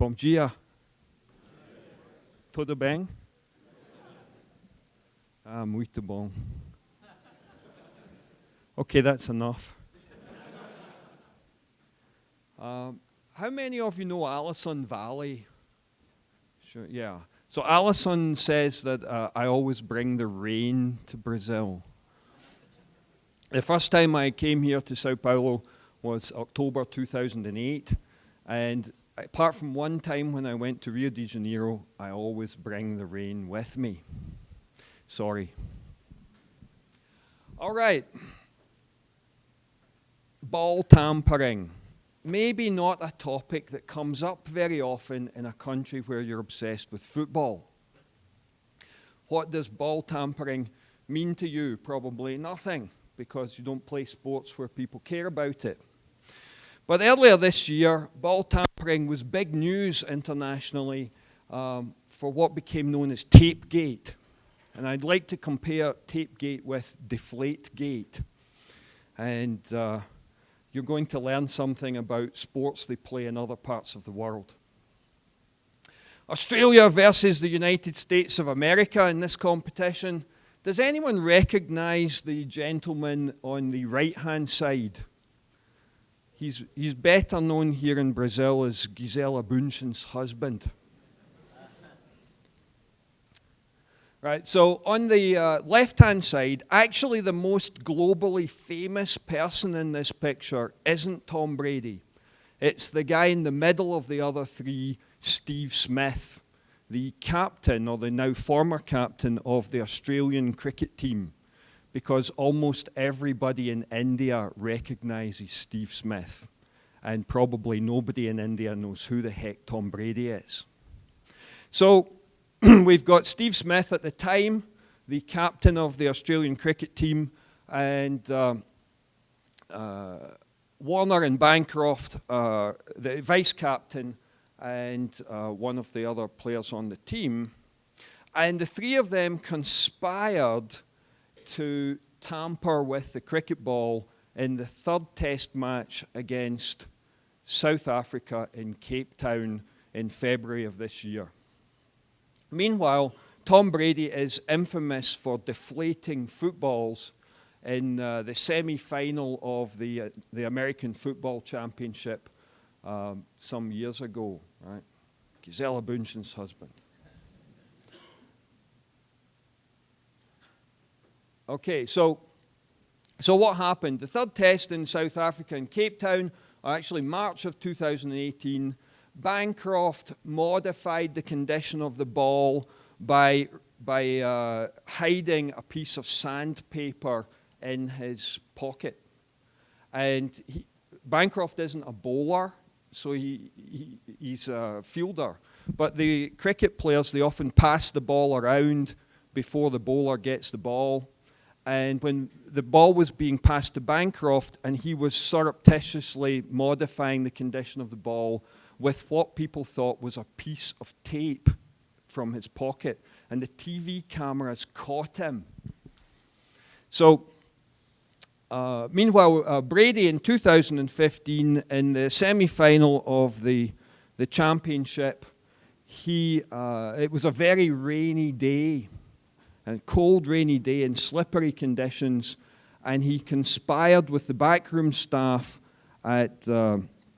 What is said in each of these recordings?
Bom dia. Tudo bem? Ah, muito bom. Okay, that's enough. How many of you know Allison Valley? Sure, yeah. So Allison says that I always bring the rain to Brazil. The first time I came here to Sao Paulo was October 2008, and apart from one time when I went to Rio de Janeiro, I always bring the rain with me. Sorry. All right. Ball tampering. Maybe not a topic that comes up very often in a country where you're obsessed with football. What does ball tampering mean to you? Probably nothing, because you don't play sports where people care about it. But earlier this year, ball tampering was big news internationally for what became known as Tapegate. And I'd like to compare Tapegate with Deflategate. And you're going to learn something about sports they play in other parts of the world. Australia versus the United States of America in this competition. Does anyone recognize the gentleman on the right-hand side? He's better known here in Brazil as Gisela Bündchen's husband. Right, so on the left-hand side, actually the most globally famous person in this picture isn't Tom Brady. It's the guy in the middle of the other three, Steve Smith, the captain, or the now former captain of the Australian cricket team, because almost everybody in India recognizes Steve Smith, and probably nobody in India knows who the heck Tom Brady is. So we've got Steve Smith at the time, the captain of the Australian cricket team, and Warner and Bancroft, the vice captain, and one of the other players on the team. And the three of them conspired to tamper with the cricket ball in the third test match against South Africa in Cape Town in February of this year. Meanwhile, Tom Brady is infamous for deflating footballs in the semi-final of the American Football Championship some years ago, right? Gisela Bündchen's husband. Okay, so what happened? The third test in South Africa in Cape Town, actually March of 2018, Bancroft modified the condition of the ball by hiding a piece of sandpaper in his pocket. And Bancroft isn't a bowler, so he's a fielder. But the cricket players, they often pass the ball around before the bowler gets the ball. And when the ball was being passed to Bancroft, and he was surreptitiously modifying the condition of the ball with what people thought was a piece of tape from his pocket. And the TV cameras caught him. So, meanwhile, Brady in 2015, in the semi-final of the championship, it was a very rainy day, a cold, rainy day in slippery conditions, and he conspired with the backroom staff at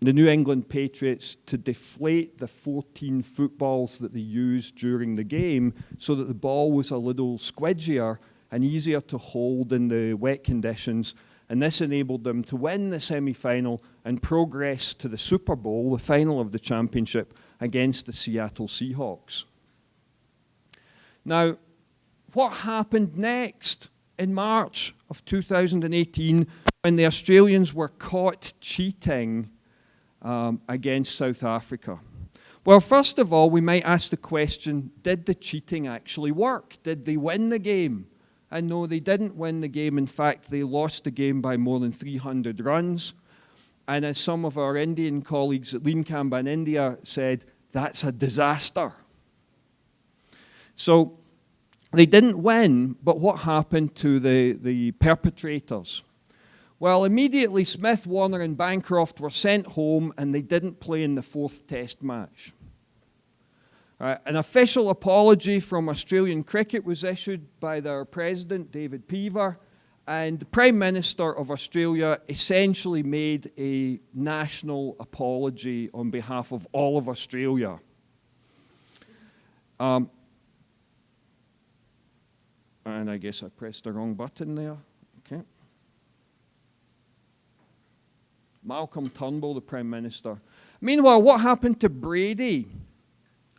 the New England Patriots to deflate the 14 footballs that they used during the game so that the ball was a little squidgier and easier to hold in the wet conditions, and this enabled them to win the semi-final and progress to the Super Bowl, the final of the championship, against the Seattle Seahawks. Now, what happened next in March of 2018 when the Australians were caught cheating against South Africa? Well, first of all, we might ask the question, did the cheating actually work? Did they win the game? And no, they didn't win the game. In fact, they lost the game by more than 300 runs. And as some of our Indian colleagues at Lean-Kanban India said, that's a disaster. So they didn't win, but what happened to the perpetrators? Well, immediately Smith, Warner, and Bancroft were sent home, and they didn't play in the fourth test match. An official apology from Australian cricket was issued by their president, David Peever, and the Prime Minister of Australia essentially made a national apology on behalf of all of Australia. And I guess I pressed the wrong button there. Okay. Malcolm Turnbull, the Prime Minister. Meanwhile, what happened to Brady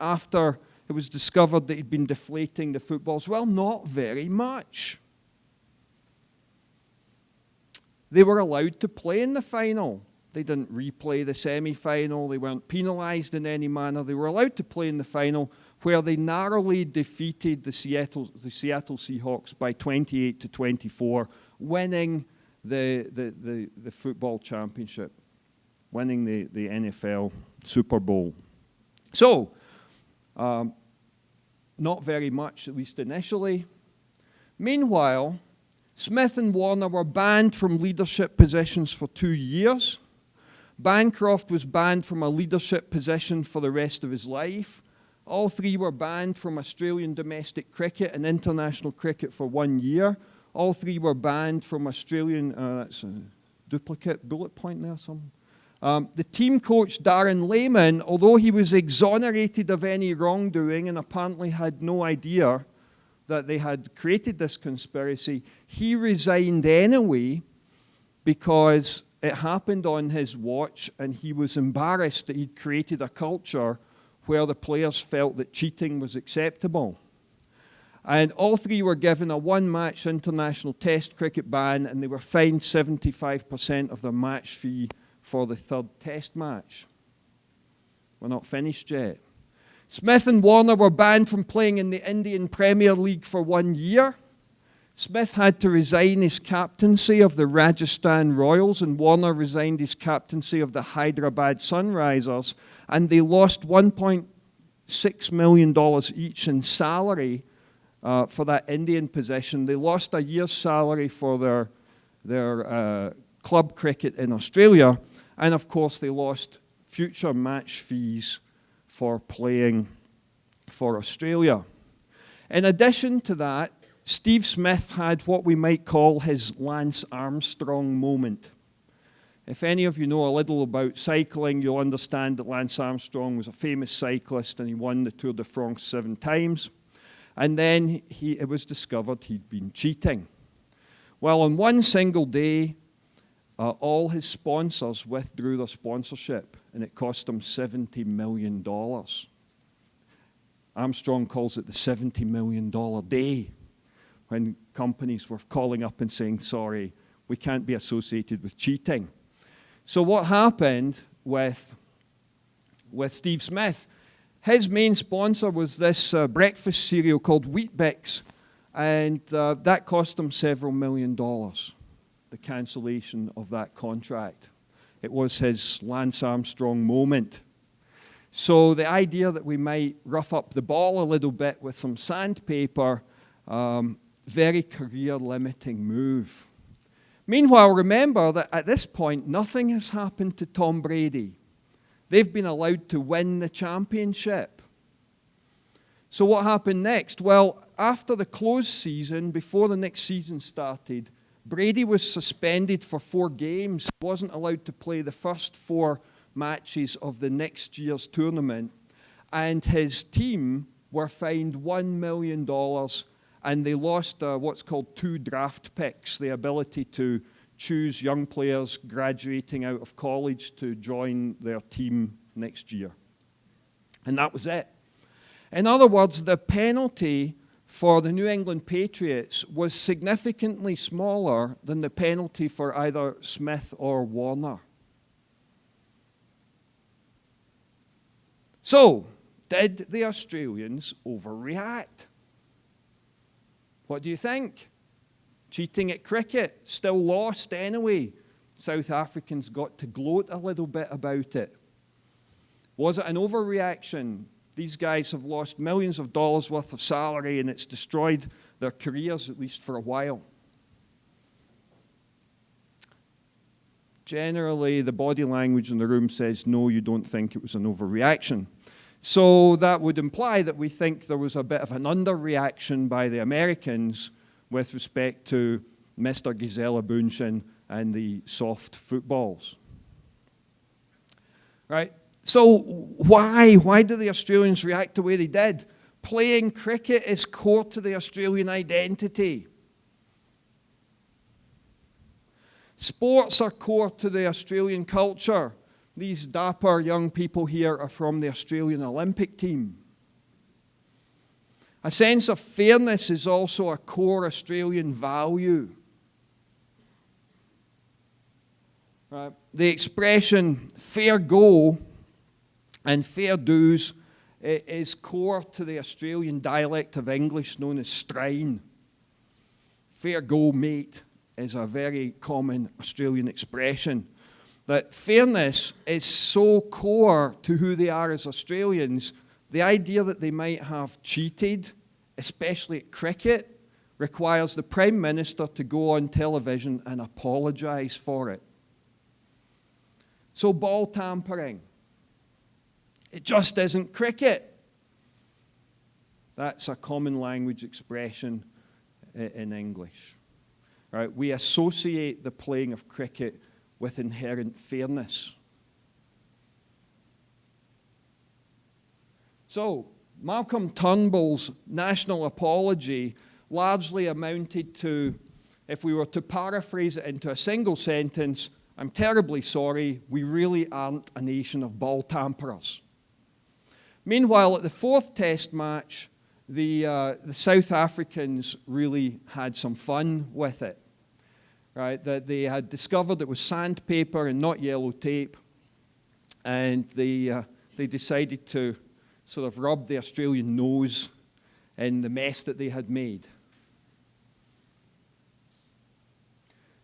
after it was discovered that he'd been deflating the footballs? Well, not very much. They were allowed to play in the final. They didn't replay the semi-final. They weren't penalised in any manner. They were allowed to play in the final, where they narrowly defeated the Seattle Seahawks by 28-24, winning the football championship, winning the NFL Super Bowl. So, not very much, at least initially. Meanwhile, Smith and Warner were banned from leadership positions for 2 years. Bancroft was banned from a leadership position for the rest of his life. All three were banned from Australian domestic cricket and international cricket for 1 year. All three were banned from Australian, that's a duplicate bullet point there, something. The team coach, Darren Lehman, although he was exonerated of any wrongdoing and apparently had no idea that they had created this conspiracy, he resigned anyway because it happened on his watch and he was embarrassed that he'd created a culture where the players felt that cheating was acceptable. And all three were given a one-match international test cricket ban, and they were fined 75% of their match fee for the third test match. We're not finished yet. Smith and Warner were banned from playing in the Indian Premier League for 1 year. Smith had to resign his captaincy of the Rajasthan Royals, and Warner resigned his captaincy of the Hyderabad Sunrisers, and they lost $1.6 million each in salary for that Indian position. They lost a year's salary for their club cricket in Australia, and of course they lost future match fees for playing for Australia. In addition to that, Steve Smith had what we might call his Lance Armstrong moment. If any of you know a little about cycling, you'll understand that Lance Armstrong was a famous cyclist and he won the Tour de France 7 times. And then it was discovered he'd been cheating. Well, on one single day, all his sponsors withdrew their sponsorship, and it cost him $70 million. Armstrong calls it the $70 million day, when companies were calling up and saying, sorry, we can't be associated with cheating. So what happened with Steve Smith? His main sponsor was this breakfast cereal called Wheat Bix, and that cost him several $1 million, the cancellation of that contract. It was his Lance Armstrong moment. So the idea that we might rough up the ball a little bit with some sandpaper, very career-limiting move. Meanwhile, remember that at this point, nothing has happened to Tom Brady. They've been allowed to win the championship. So what happened next? Well, after the close season, before the next season started, Brady was suspended for 4 games. He wasn't allowed to play the first 4 matches of the next year's tournament. And his team were fined $1 million, and they lost what's called 2 draft picks, the ability to choose young players graduating out of college to join their team next year. And that was it. In other words, the penalty for the New England Patriots was significantly smaller than the penalty for either Smith or Warner. So, did the Australians overreact? What do you think? Cheating at cricket, still lost anyway. South Africans got to gloat a little bit about it. Was it an overreaction? These guys have lost millions of dollars worth of salary, and it's destroyed their careers, at least for a while. Generally, the body language in the room says, no, you don't think it was an overreaction. So that would imply that we think there was a bit of an underreaction by the Americans with respect to Mr. Gisela and the soft footballs. Right? So why do the Australians react the way they did? Playing cricket is core to the Australian identity. Sports are core to the Australian culture. These dapper young people here are from the Australian Olympic team. A sense of fairness is also a core Australian value. The expression fair go and fair dues is core to the Australian dialect of English known as strine. Fair go, mate, is a very common Australian expression. That fairness is so core to who they are as Australians, the idea that they might have cheated, especially at cricket, requires the Prime Minister to go on television and apologise for it. So ball tampering, it just isn't cricket. That's a common language expression in English. Right? We associate the playing of cricket with inherent fairness. So Malcolm Turnbull's national apology largely amounted to, if we were to paraphrase it into a single sentence, I'm terribly sorry, we really aren't a nation of ball tamperers. Meanwhile, at the fourth test match, the South Africans really had some fun with it. Right? That they had discovered it was sandpaper and not yellow tape, and they decided to sort of rub the Australian nose in the mess that they had made.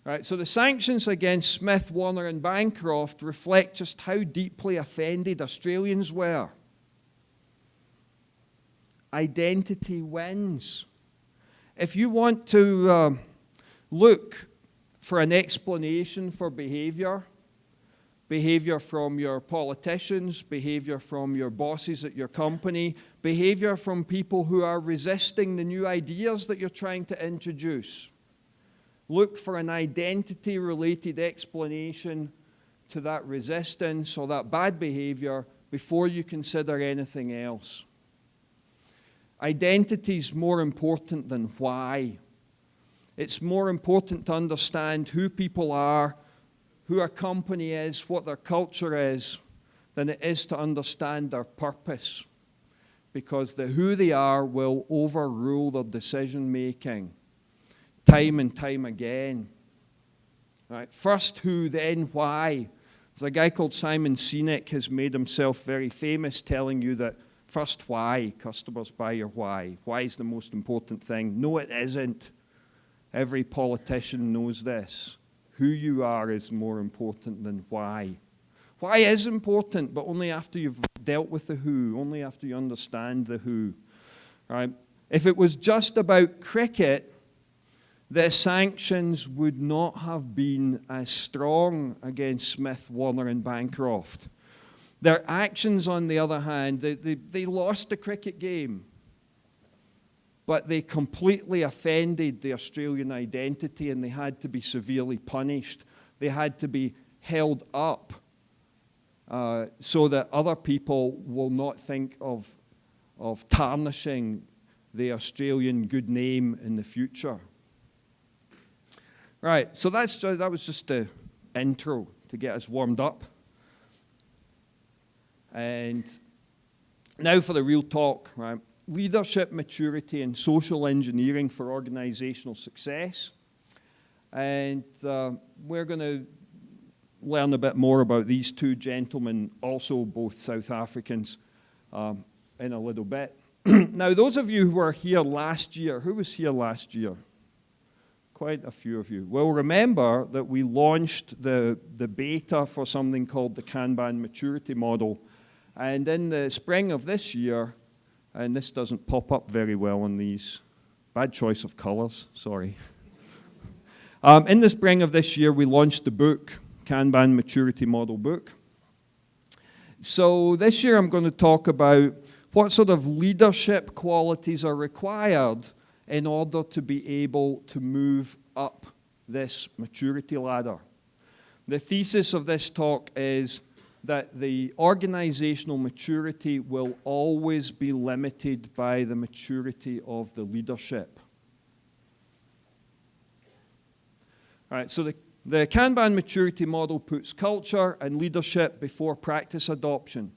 Right, so the sanctions against Smith, Warner and Bancroft reflect just how deeply offended Australians were. Identity wins. If you want to look for an explanation for behavior from your politicians, behavior from your bosses at your company, behavior from people who are resisting the new ideas that you're trying to introduce, look for an identity-related explanation to that resistance or that bad behavior before you consider anything else. Identity is more important than why. It's more important to understand who people are, who a company is, what their culture is, than it is to understand their purpose. Because the who they are will overrule their decision-making. Time and time again. Right? First who, then why. There's a guy called Simon Sinek has made himself very famous telling you that first why, customers buy your why. Why is the most important thing? No, it isn't. Every politician knows this. Who you are is more important than why. Why is important, but only after you've dealt with the who, only after you understand the who. Right? If it was just about cricket, the sanctions would not have been as strong against Smith, Warner and Bancroft. Their actions, on the other hand, they lost the cricket game, but they completely offended the Australian identity and they had to be severely punished. They had to be held up so that other people will not think of tarnishing the Australian good name in the future. Right, so that was just the intro to get us warmed up. And now for the real talk, right? Leadership, maturity, and social engineering for organizational success. And we're going to learn a bit more about these two gentlemen, also both South Africans, in a little bit. Now, those of you who were here last year, who was here last year? Quite a few of you will remember that we launched the beta for something called the Kanban maturity model. And in the spring of this year, and this doesn't pop up very well on these, bad choice of colors, sorry. In the spring of this year, we launched the book, Kanban Maturity Model book. So this year I'm going to talk about what sort of leadership qualities are required in order to be able to move up this maturity ladder. The thesis of this talk is that the organizational maturity will always be limited by the maturity of the leadership. All right, so the Kanban maturity model puts culture and leadership before practice adoption.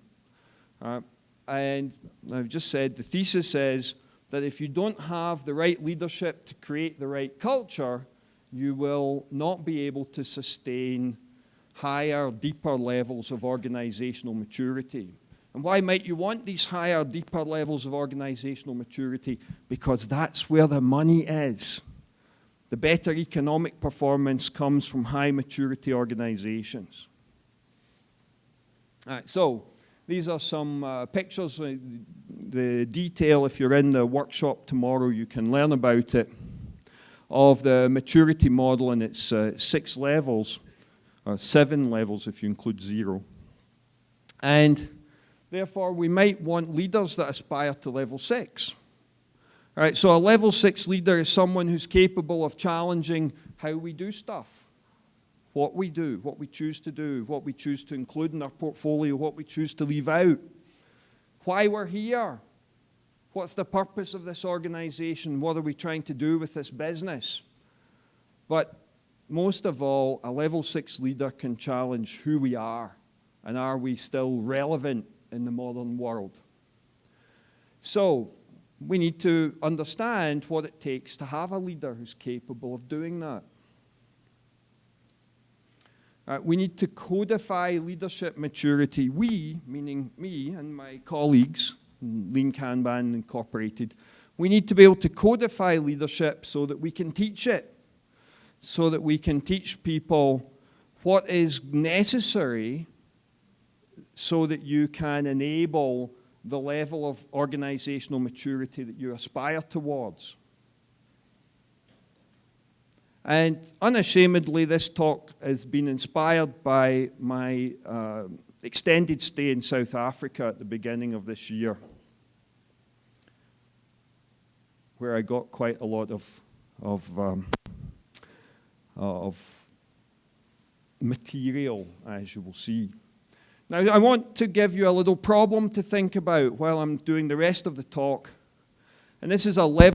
And I've just said the thesis is that if you don't have the right leadership to create the right culture, you will not be able to sustain higher, deeper levels of organizational maturity. And why might you want these higher, deeper levels of organizational maturity? Because that's where the money is. The better economic performance comes from high maturity organizations. All right, so these are some pictures. The detail, if you're in the workshop tomorrow, you can learn about it, of the maturity model and its 6 levels, or 7 levels if you include 0. And therefore, we might want leaders that aspire to level 6. All right, so a level 6 leader is someone who's capable of challenging how we do stuff, what we do, what we choose to do, what we choose to include in our portfolio, what we choose to leave out, why we're here, what's the purpose of this organization, what are we trying to do with this business. But most of all, a level 6 leader can challenge who we are, and are we still relevant in the modern world. So we need to understand what it takes to have a leader who's capable of doing that. We need to codify leadership maturity. We, meaning me and my colleagues, Lean Kanban Incorporated, we need to be able to codify leadership so that we can teach it, so that we can teach people what is necessary so that you can enable the level of organizational maturity that you aspire towards. And unashamedly, this talk has been inspired by my extended stay in South Africa at the beginning of this year, where I got quite a lot of material, as you will see. Now, I want to give you a little problem to think about while I'm doing the rest of the talk. And this is a level.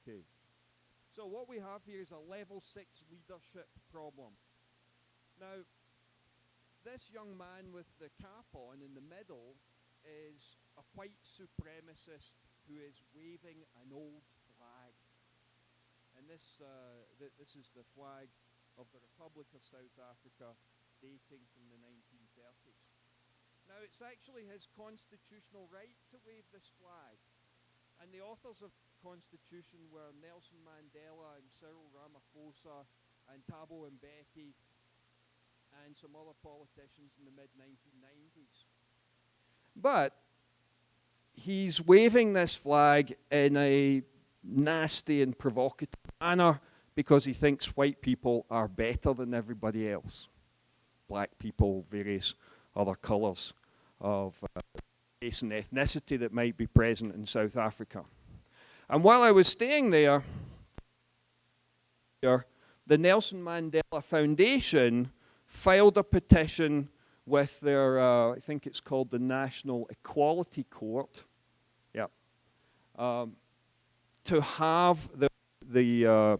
Okay. So what we have here is a level 6 leadership problem. Now, this young man with the cap on in the middle is a white supremacist who is waving an old flag. And this is the flag of the Republic of South Africa dating from the 1930s. Now, it's actually his constitutional right to wave this flag. And the authors of the Constitution were Nelson Mandela and Cyril Ramaphosa and Thabo Mbeki and some other politicians in the mid-1990s. But he's waving this flag in a nasty and provocative manner because he thinks white people are better than everybody else. Black people, various other colors of race and ethnicity that might be present in South Africa. And while I was staying there, the Nelson Mandela Foundation filed a petition with their, I think it's called the National Equality Court, to have the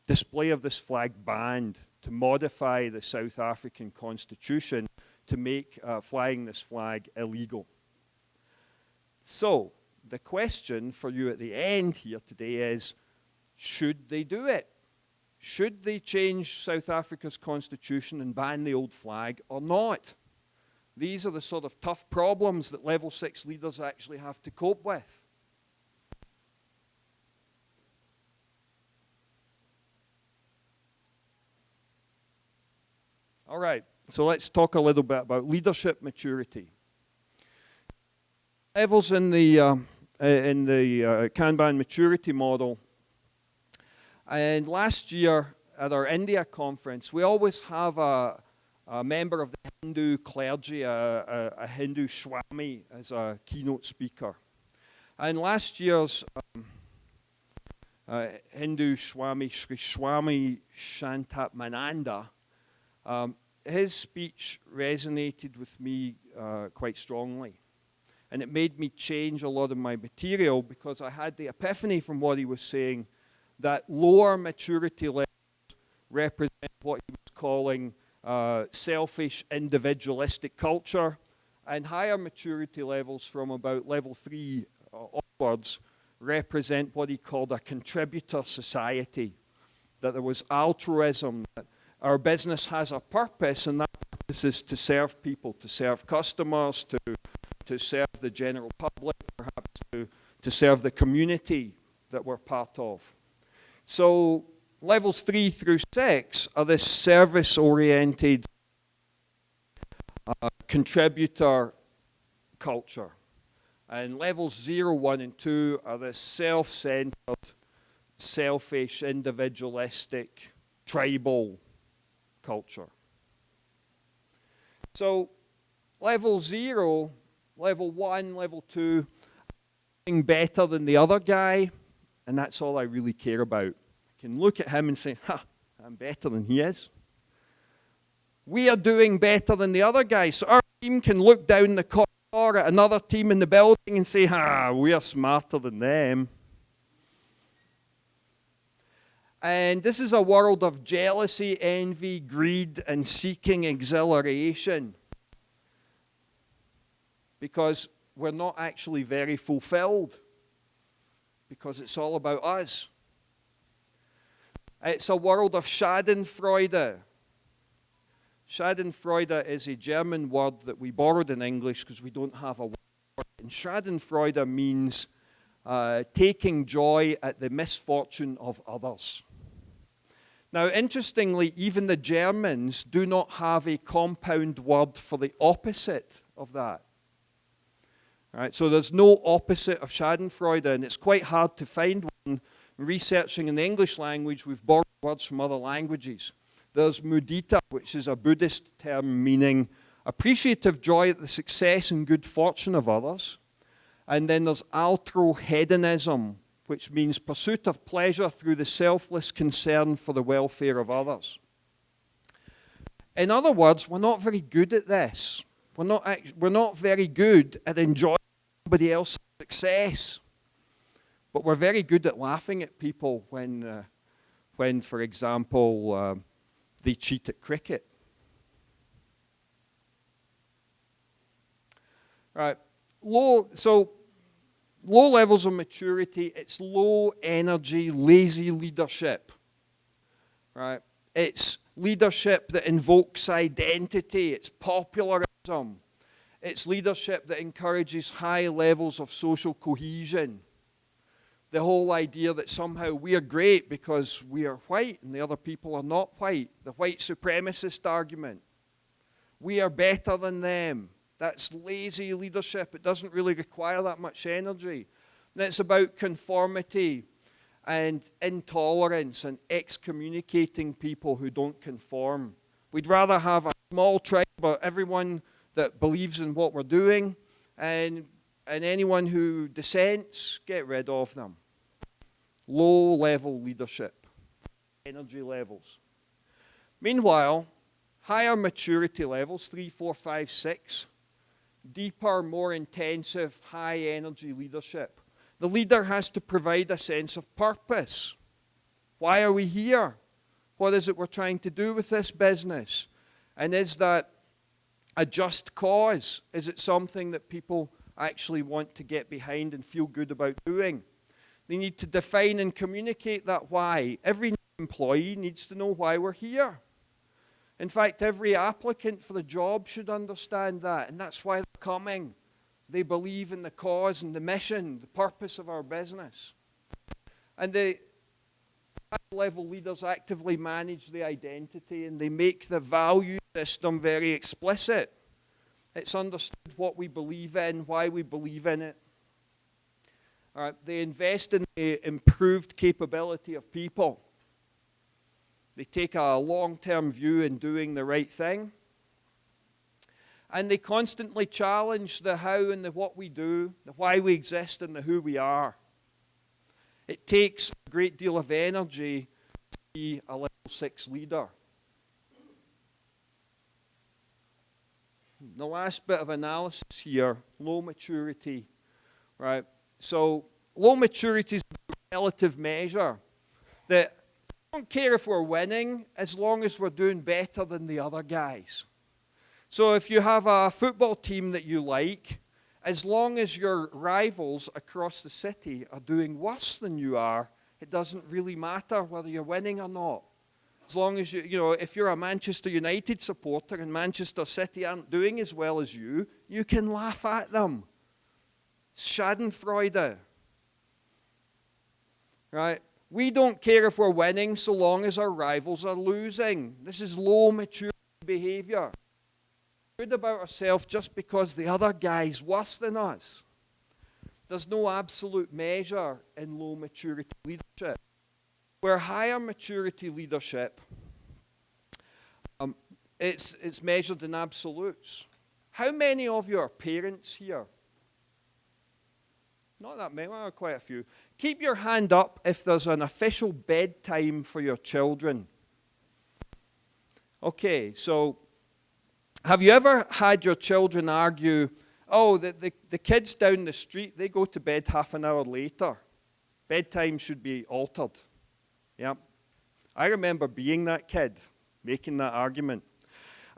display of this flag banned, to modify the South African Constitution to make flying this flag illegal. So, the question for you at the end here today is, should they do it? Should they change South Africa's constitution and ban the old flag or not? These are the sort of tough problems that level 6 leaders actually have to cope with. All right, so let's talk a little bit about leadership maturity. Levels in the Kanban maturity model. And last year at our India conference, we always have a member of the Hindu clergy, a Hindu Swami, as a keynote speaker. And last year's Hindu Swami, Sri Swami Shantamananda, his speech resonated with me quite strongly. And it made me change a lot of my material because I had the epiphany from what he was saying that lower maturity levels represent what he was calling selfish, individualistic culture, and higher maturity levels from about level 3 upwards represent what he called a contributor society, that there was altruism, that our business has a purpose, and that purpose is to serve people, to serve customers, to serve the general public, perhaps to serve the community that we're part of. So levels 3 through 6 are this service-oriented contributor culture. And levels 0, 1, and 2 are this self-centered, selfish, individualistic, tribal culture. So level 0, level 1, level 2, doing better than the other guy, and that's all I really care about. I can look at him and say, ha, I'm better than he is. We are doing better than the other guy. So our team can look down the corridor at another team in the building and say, ha, we are smarter than them. And this is a world of jealousy, envy, greed, and seeking exhilaration. Because we're not actually very fulfilled. Because it's all about us. It's a world of Schadenfreude. Schadenfreude is a German word that we borrowed in English because we don't have a word. And Schadenfreude means taking joy at the misfortune of others. Now, interestingly, even the Germans do not have a compound word for the opposite of that. Right, so there's no opposite of Schadenfreude, and it's quite hard to find one. Researching in the English language, we've borrowed words from other languages. There's mudita, which is a Buddhist term meaning appreciative joy at the success and good fortune of others. And then there's altrohedonism, which means pursuit of pleasure through the selfless concern for the welfare of others. In other words, we're not very good at this. We're not very good at enjoying somebody else's success. But we're very good at laughing at people when for example, they cheat at cricket. Right. Low levels of maturity, it's low energy, lazy leadership. Right? It's leadership that invokes identity, it's popularism. It's leadership that encourages high levels of social cohesion. The whole idea that somehow we are great because we are white and the other people are not white. The white supremacist argument. We are better than them. That's lazy leadership. It doesn't really require that much energy. And it's about conformity and intolerance and excommunicating people who don't conform. We'd rather have a small tribe of everyone that believes in what we're doing, and anyone who dissents, get rid of them. Low-level leadership, energy levels. Meanwhile, higher maturity levels, 3, 4, 5, 6, deeper, more intensive, high-energy leadership. The leader has to provide a sense of purpose. Why are we here? What is it we're trying to do with this business? And is that a just cause? Is it something that people actually want to get behind and feel good about doing? They need to define and communicate that why. Every employee needs to know why we're here. In fact, every applicant for the job should understand that, and that's why they're coming. They believe in the cause and the mission, the purpose of our business. And the high-level leaders actively manage the identity, and they make the values system very explicit. It's understood what we believe in, why we believe in it. All right, they invest in the improved capability of people. They take a long-term view in doing the right thing. And they constantly challenge the how and the what we do, the why we exist and the who we are. It takes a great deal of energy to be a level 6 leader. The last bit of analysis here, low maturity, right? So low maturity is a relative measure that I don't care if we're winning as long as we're doing better than the other guys. So if you have a football team that you like, as long as your rivals across the city are doing worse than you are, it doesn't really matter whether you're winning or not. As long as if you're a Manchester United supporter and Manchester City aren't doing as well as you can laugh at them. Schadenfreude. Right? We don't care if we're winning so long as our rivals are losing. This is low maturity behavior. Good about ourselves just because the other guy's worse than us. There's no absolute measure in low maturity leadership. Where higher maturity leadership, it's measured in absolutes. How many of you are parents here? Not that many, well, quite a few. Keep your hand up if there's an official bedtime for your children. Okay, so have you ever had your children argue, oh, the kids down the street, they go to bed half an hour later. Bedtime should be altered. Yeah, I remember being that kid, making that argument.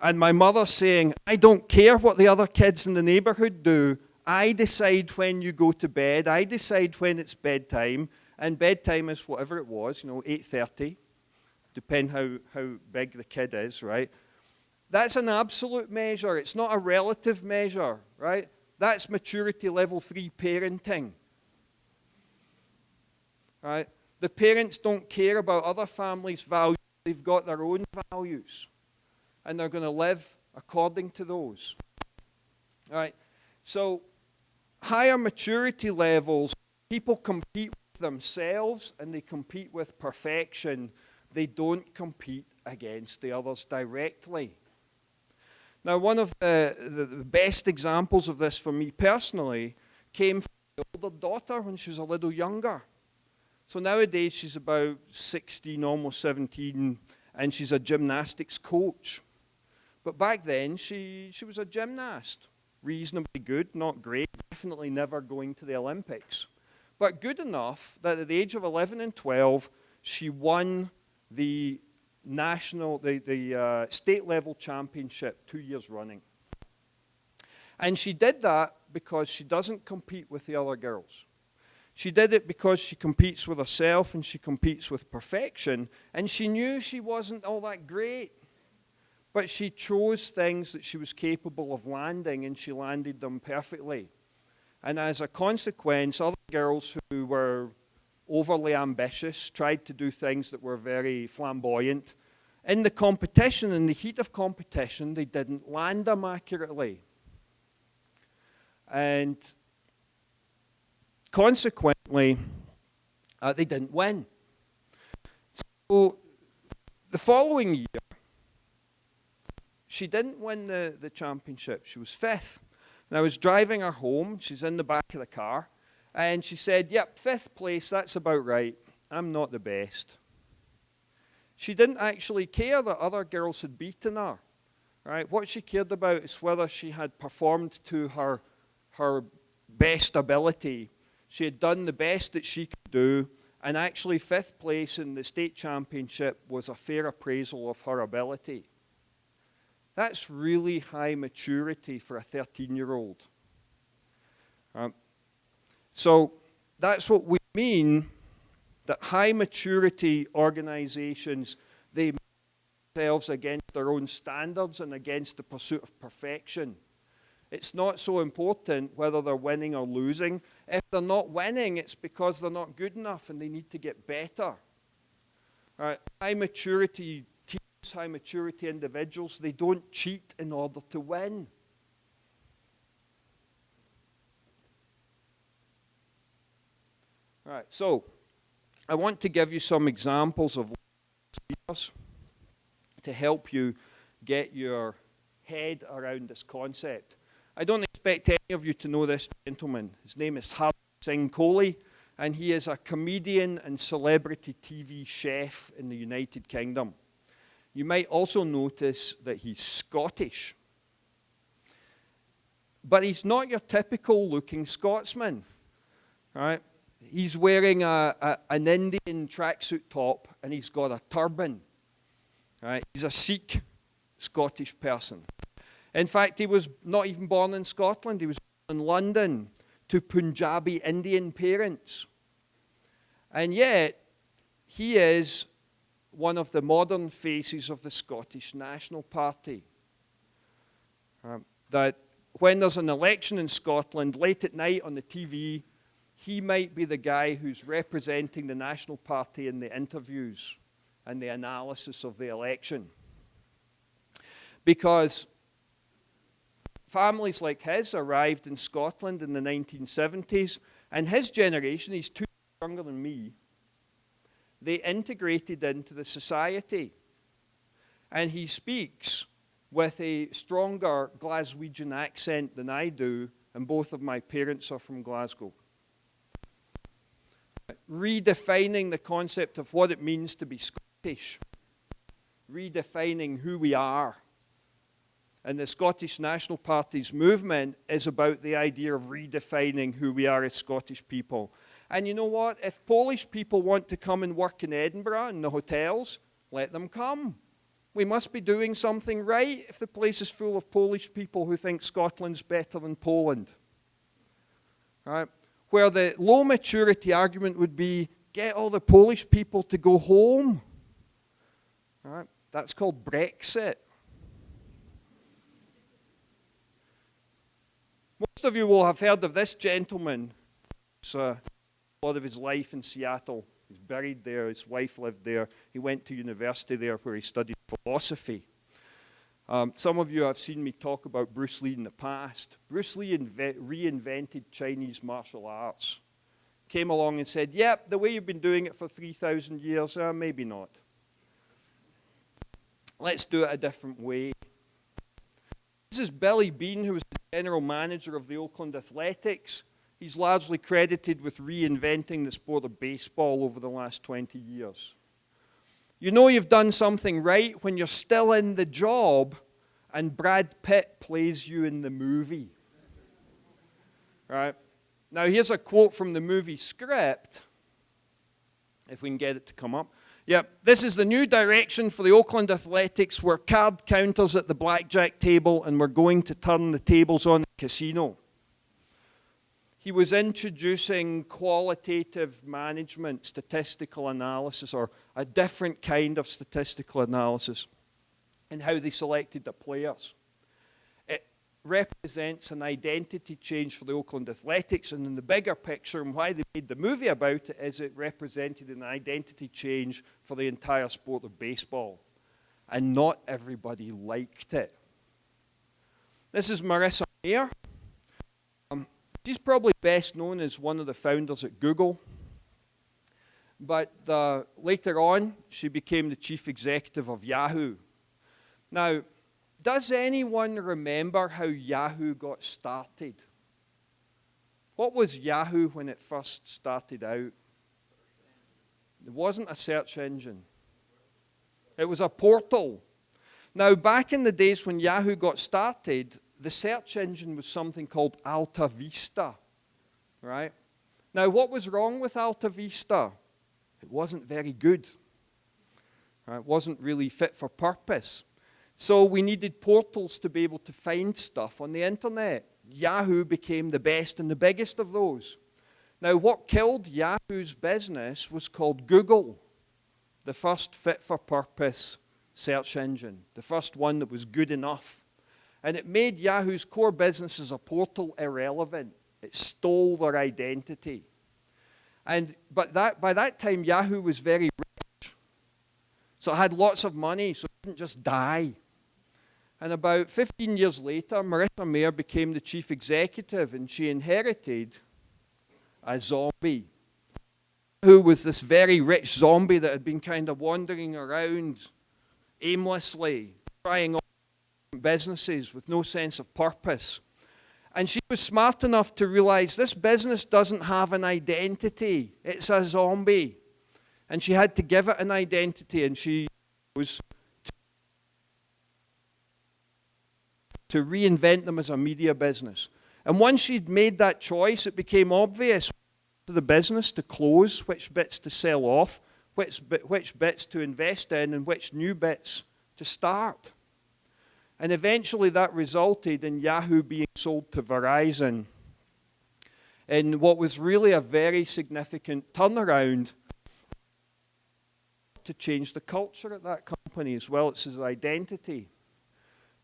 And my mother saying, I don't care what the other kids in the neighborhood do. I decide when you go to bed. I decide when it's bedtime. And bedtime is whatever it was, 8:30. Depending how big the kid is, right? That's an absolute measure. It's not a relative measure, right? That's maturity level 3 parenting. Right? The parents don't care about other families' values. They've got their own values. And they're going to live according to those. All right? So, higher maturity levels, people compete with themselves and they compete with perfection. They don't compete against the others directly. Now, one of the best examples of this for me personally came from my older daughter when she was a little younger. So nowadays she's about 16, almost 17, and she's a gymnastics coach. But back then she was a gymnast. Reasonably good, not great, definitely never going to the Olympics. But good enough that at the age of 11 and 12, she won the state level championship 2 years running. And she did that because she doesn't compete with the other girls. She did it because she competes with herself and she competes with perfection. And she knew she wasn't all that great. But she chose things that she was capable of landing and she landed them perfectly. And as a consequence, other girls who were overly ambitious tried to do things that were very flamboyant. In the competition, in the heat of competition, they didn't land them accurately. And consequently, they didn't win. So the following year, she didn't win the championship. She was 5th. And I was driving her home. She's in the back of the car. And she said, yep, 5th place, that's about right. I'm not the best. She didn't actually care that other girls had beaten her. Right? What she cared about is whether she had performed to her best ability. She had done the best that she could do, and actually 5th place in the state championship was a fair appraisal of her ability. That's really high maturity for a 13-year-old. So that's what we mean, that high maturity organizations, they measure themselves against their own standards and against the pursuit of perfection. It's not so important whether they're winning or losing. If they're not winning, it's because they're not good enough and they need to get better. High maturity teams high maturity individuals, they don't cheat in order to win. All right, so I want to give you some examples of leaders to help you get your head around this concept. I don't expect any of you to know this gentleman. His name is Hardeep Singh Kohli, and he is a comedian and celebrity TV chef in the United Kingdom. You might also notice that he's Scottish. But he's not your typical looking Scotsman, right? He's wearing an Indian tracksuit top, and he's got a turban. Right? He's a Sikh Scottish person. In fact, he was not even born in Scotland. He was born in London to Punjabi Indian parents. And yet, he is one of the modern faces of the Scottish National Party. That when there's an election in Scotland, late at night on the TV, he might be the guy who's representing the National Party in the interviews and the analysis of the election. Because families like his arrived in Scotland in the 1970s, and his generation, he's 2 years younger than me, they integrated into the society. And he speaks with a stronger Glaswegian accent than I do, and both of my parents are from Glasgow. Redefining the concept of what it means to be Scottish. Redefining who we are. And the Scottish National Party's movement is about the idea of redefining who we are as Scottish people. And you know what? If Polish people want to come and work in Edinburgh in the hotels, let them come. We must be doing something right if the place is full of Polish people who think Scotland's better than Poland. Right? Where the low maturity argument would be, get all the Polish people to go home. Right? That's called Brexit. Most of you will have heard of this gentleman. It's a lot of his life in Seattle. He's buried there. His wife lived there. He went to university there where he studied philosophy. Some of you have seen me talk about Bruce Lee in the past. Bruce Lee reinvented Chinese martial arts. Came along and said, yep, the way you've been doing it for 3,000 years, maybe not. Let's do it a different way. This is Billy Beane, who was the general manager of the Oakland Athletics. He's largely credited with reinventing the sport of baseball over the last 20 years. You know you've done something right when you're still in the job and Brad Pitt plays you in the movie. Right? Now here's a quote from the movie script, if we can get it to come up. Yep, this is the new direction for the Oakland Athletics. We're card counters at the blackjack table and we're going to turn the tables on the casino. He was introducing qualitative management, statistical analysis, or a different kind of statistical analysis in how they selected the players. It represents an identity change for the Oakland Athletics, and in the bigger picture, and why they made the movie about it, is it represented an identity change for the entire sport of baseball. And not everybody liked it. This is Marissa Mayer. She's probably best known as one of the founders at Google. But later on, she became the chief executive of Yahoo. Now, does anyone remember how Yahoo got started? What was Yahoo when it first started out? It wasn't a search engine. It was a portal. Now, back in the days when Yahoo got started, the search engine was something called Alta Vista, right? Now, what was wrong with Alta Vista? It wasn't very good. Right? It wasn't really fit for purpose. So we needed portals to be able to find stuff on the internet. Yahoo became the best and the biggest of those. Now, what killed Yahoo's business was called Google, the first fit-for-purpose search engine, the first one that was good enough. And it made Yahoo's core business as a portal irrelevant. It stole their But by that time, Yahoo was very rich. So it had lots of money, so it didn't just die. And about 15 years later, Marissa Mayer became the chief executive, and she inherited a zombie who was this very rich zombie that had been kind of wandering around aimlessly, trying all businesses with no sense of purpose. And she was smart enough to realize this business doesn't have an identity. It's a zombie. And she had to give it an identity, and she was to reinvent them as a media business. And once she'd made that choice, it became obvious to the business to close, which bits to sell off, which bits to invest in, and which new bits to start. And eventually that resulted in Yahoo being sold to Verizon in what was really a very significant turnaround to change the culture at that company as well. It's his identity.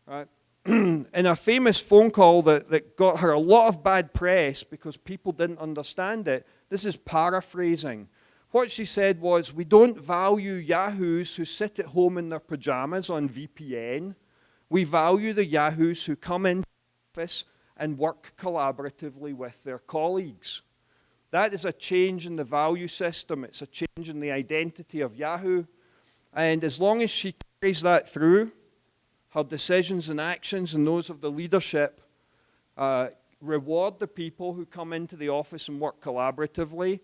Right? In a famous phone call that got her a lot of bad press because people didn't understand it, this is paraphrasing. What she said was, we don't value Yahoos who sit at home in their pajamas on VPN. We value the Yahoos who come into the office and work collaboratively with their colleagues. That is a change in the value system. It's a change in the identity of Yahoo. And as long as she carries that through, her decisions and actions and those of the leadership reward the people who come into the office and work collaboratively,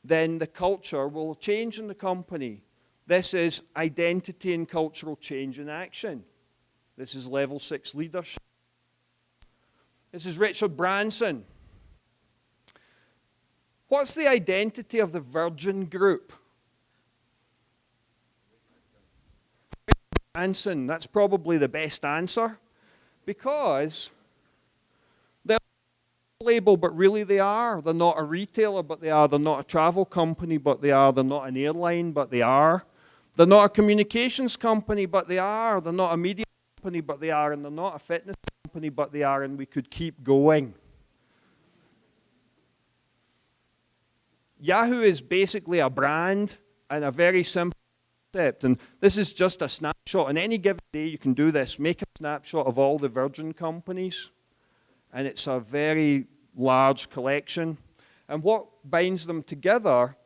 then the culture will change in the company. This is identity and cultural change in action. This is level 6 leadership. This is Richard Branson. What's the identity of the Virgin Group? Branson, that's probably the best answer, because they're a label, but really they are. They're not a retailer, but they are. They're not a travel company, but they are. They're not an airline, but they are. They're not a communications company, but they are. They're not a media company, but they are. And they're not a fitness company, but they are. And we could keep going. Yahoo is basically a brand and a very simple concept. And this is just a snapshot. On any given day, you can do this. Make a snapshot of all the Virgin companies. And it's a very large collection. And what binds them together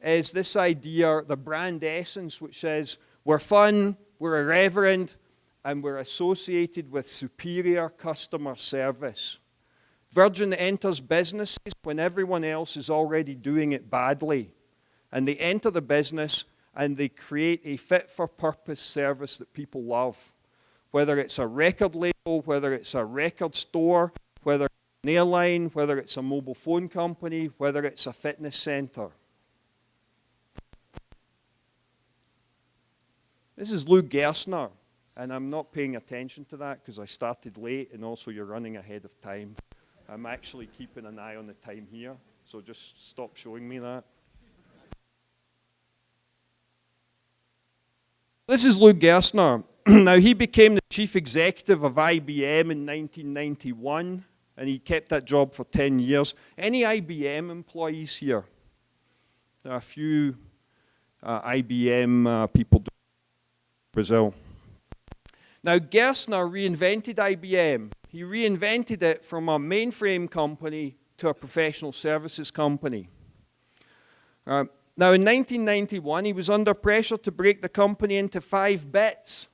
is this idea, the brand essence, which says we're fun, we're irreverent, and we're associated with superior customer service. Virgin enters businesses when everyone else is already doing it badly. And they enter the business and they create a fit-for-purpose service that people love. Whether it's a record label, whether it's a record store, whether it's an airline, whether it's a mobile phone company, whether it's a fitness center. This is Lou Gerstner, and I'm not paying attention to that because I started late and also you're running ahead of time. I'm actually keeping an eye on the time here, so just stop showing me that. This is Lou Gerstner. Now, he became the chief executive of IBM in 1991, and he kept that job for 10 years. Any IBM employees here? There are a few IBM people in Brazil. Now, Gerstner reinvented IBM. He reinvented it from a mainframe company to a professional services company. Now, in 1991, he was under pressure to break the company into 5 bits.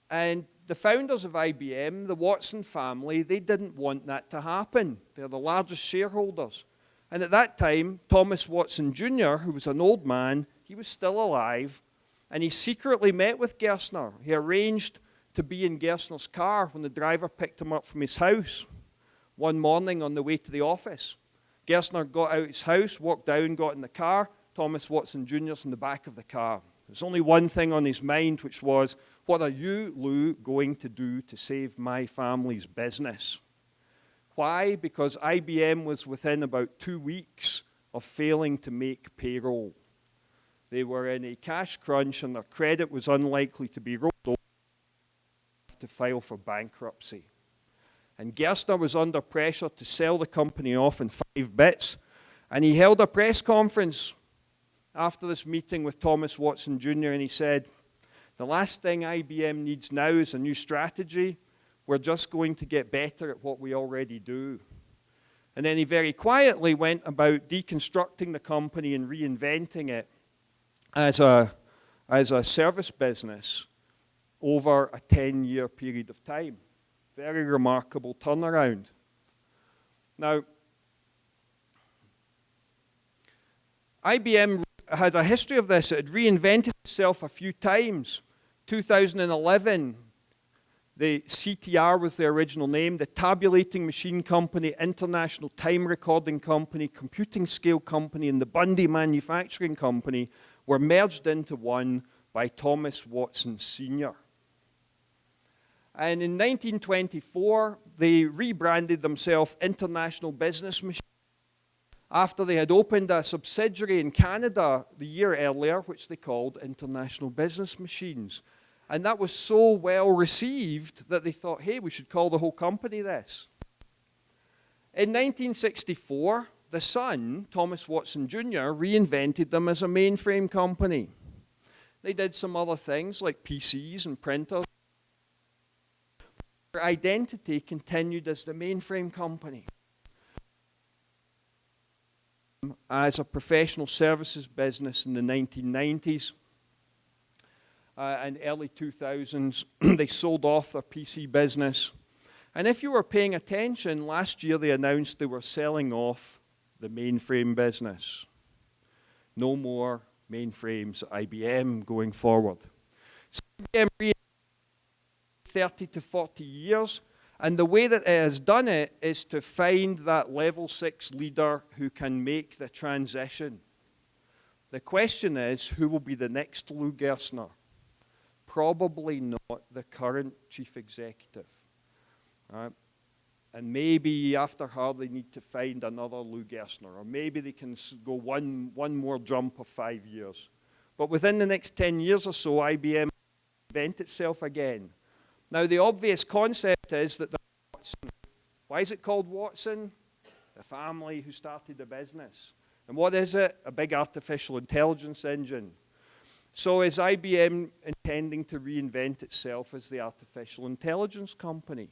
And the founders of IBM, the Watson family, they didn't want that to happen. They're the largest shareholders. And at that time, Thomas Watson Jr., who was an old man, he was still alive, and he secretly met with Gerstner. He arranged to be in Gerstner's car when the driver picked him up from his house one morning on the way to the office. Gerstner got out of his house, walked down, got in the car. Thomas Watson Jr.'s in the back of the car. There's only one thing on his mind, which was, what are you, Lou, going to do to save my family's business? Why? Because IBM was within about 2 weeks of failing to make payroll. They were in a cash crunch and their credit was unlikely to be rolled over to file for bankruptcy. And Gerstner was under pressure to sell the company off in 5 bits, and he held a press conference after this meeting with Thomas Watson Jr., and he said, the last thing IBM needs now is a new strategy. We're just going to get better at what we already do. And then he very quietly went about deconstructing the company and reinventing it as a service business over a 10-year period of time. Very remarkable turnaround. Now, IBM had a history of this. It had reinvented itself a few times. 2011, the CTR was the original name, the Tabulating Machine Company, International Time Recording Company, Computing Scale Company, and the Bundy Manufacturing Company were merged into one by Thomas Watson Sr. And in 1924, they rebranded themselves International Business Machines after they had opened a subsidiary in Canada the year earlier, which they called International Business Machines. And that was so well received that they thought, hey, we should call the whole company this. In 1964, the son, Thomas Watson Jr., reinvented them as a mainframe company. They did some other things like PCs and printers. Their identity continued as the mainframe company. As a professional services business in the 1990s and early 2000s, they sold off their PC business. And if you were paying attention, last year they announced they were selling off the mainframe business. No more mainframes at IBM going forward. So IBM 30 to 40 years, and the way that it has done it is to find that level 6 leader who can make the transition. The question is, who will be the next Lou Gerstner? Probably not the current chief executive. And maybe after her they need to find another Lou Gerstner, or maybe they can go one more jump of 5 years. But within the next 10 years or so, IBM will invent itself again. Now, the obvious concept is that the Watson. Why is it called Watson? The family who started the business. And what is it? A big artificial intelligence engine. So is IBM intending to reinvent itself as the artificial intelligence company?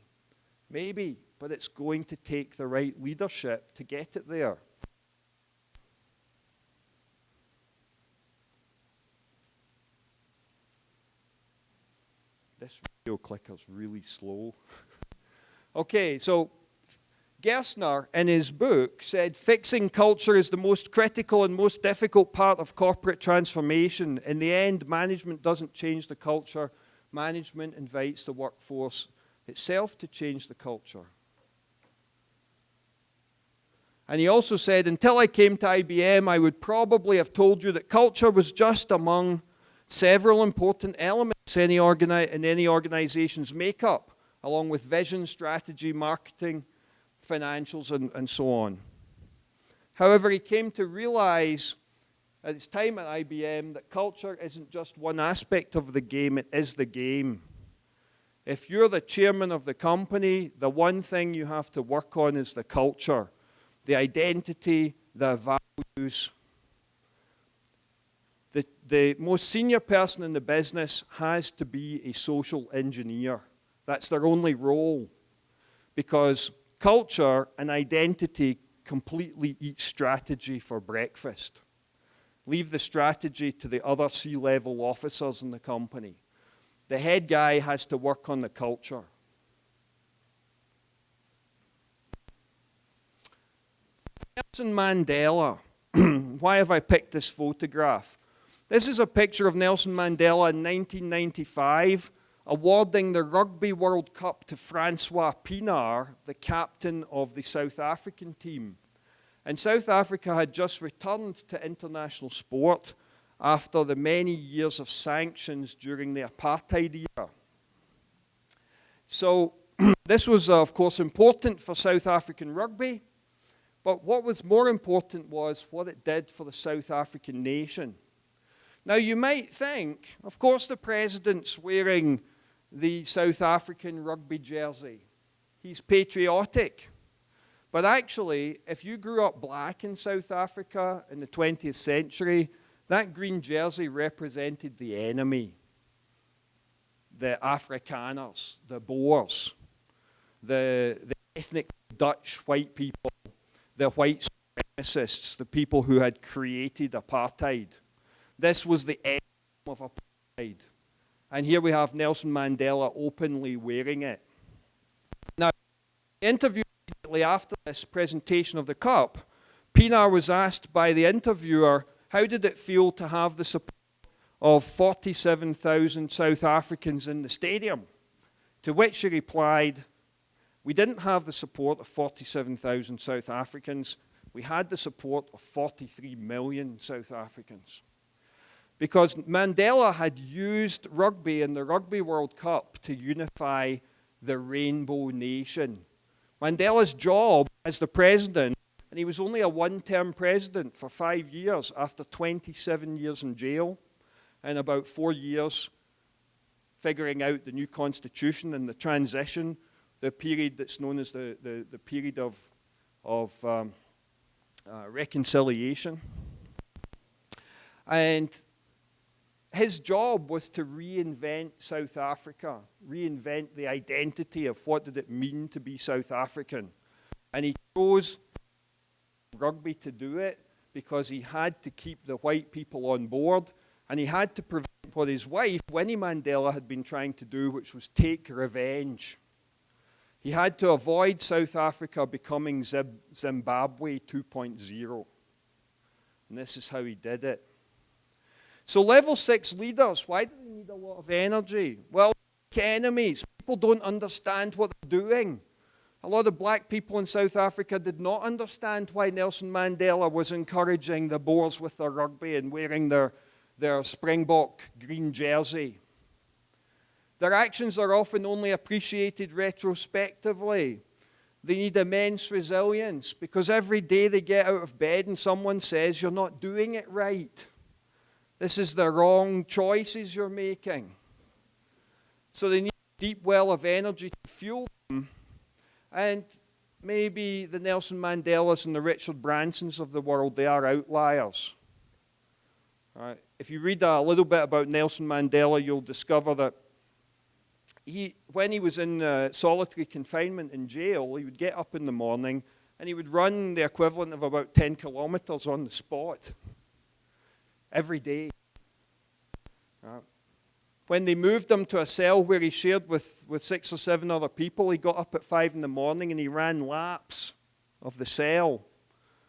Maybe, but it's going to take the right leadership to get it there. This video clicker's really slow. Okay, so Gerstner, in his book, said fixing culture is the most critical and most difficult part of corporate transformation. In the end, management doesn't change the culture. Management invites the workforce itself to change the culture. And he also said, until I came to IBM, I would probably have told you that culture was just among several important elements in any organization's makeup, along with vision, strategy, marketing, financials, and so on. However, he came to realize at his time at IBM that culture isn't just one aspect of the game, it is the game. If you're the chairman of the company, the one thing you have to work on is the culture, the identity, the values. The most senior person in the business has to be a social engineer. That's their only role, because culture and identity completely eat strategy for breakfast. Leave the strategy to the other C-level officers in the company. The head guy has to work on the culture. Nelson Mandela. Why have I picked this photograph? This is a picture of Nelson Mandela in 1995 awarding the Rugby World Cup to Francois Pienaar, the captain of the South African team. And South Africa had just returned to international sport after the many years of sanctions during the apartheid era. So this was, of course, important for South African rugby, but what was more important was what it did for the South African nation. Now, you might think, of course, the president's wearing the South African rugby jersey. He's patriotic. But actually, if you grew up black in South Africa in the 20th century, That green jersey represented the enemy, the Afrikaners, the Boers, the ethnic Dutch white people, the white supremacists, the people who had created apartheid. This was the end of apartheid. And here we have Nelson Mandela openly wearing it. Now, the interview immediately after this presentation of the cup, Pienaar was asked by the interviewer, how did it feel to have the support of 47,000 South Africans in the stadium? To which he replied, we didn't have the support of 47,000 South Africans. We had the support of 43 million South Africans. Because Mandela had used rugby in the Rugby World Cup to unify the rainbow nation. Mandela's job as the president, and he was only a one-term president for 5 years after 27 years in jail and about 4 years figuring out the new constitution and the transition, the period that's known as the period of reconciliation. And his job was to reinvent South Africa, reinvent the identity of what did it mean to be South African. And he chose rugby to do it because he had to keep the white people on board, and he had to prevent what his wife, Winnie Mandela, had been trying to do, which was take revenge. He had to avoid South Africa becoming Zimbabwe 2.0. And this is how he did it. So level 6 leaders, why do they need a lot of energy? Well, enemies. People don't understand what they're doing. A lot of black people in South Africa did not understand why Nelson Mandela was encouraging the Boers with their rugby and wearing their Springbok green jersey. Their actions are often only appreciated retrospectively. They need immense resilience because every day they get out of bed and someone says, you're not doing it right. This is the wrong choices you're making. So they need a deep well of energy to fuel them. And maybe the Nelson Mandelas and the Richard Bransons of the world, they are outliers. All right. If you read a little bit about Nelson Mandela, you'll discover that when he was in solitary confinement in jail, he would get up in the morning and he would run the equivalent of about 10 kilometers on the spot every day. When they moved him to a cell where he shared with 6 or 7 other people, he got up at 5 in the morning and he ran laps of the cell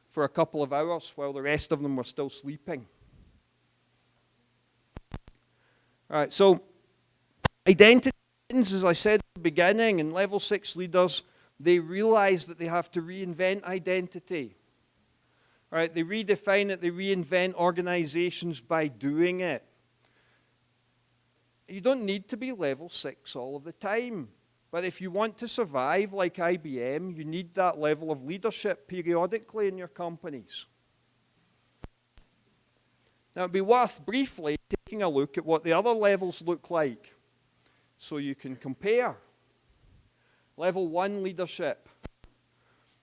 for a couple of hours while the rest of them were still sleeping. All right, so identity, as I said at the beginning, and level 6 leaders, they realize that they have to reinvent identity. All right, they redefine it, they reinvent organizations by doing it. You don't need to be level 6 all of the time. But if you want to survive like IBM, you need that level of leadership periodically in your companies. Now, it would be worth briefly taking a look at what the other levels look like so you can compare. Level 1 leadership.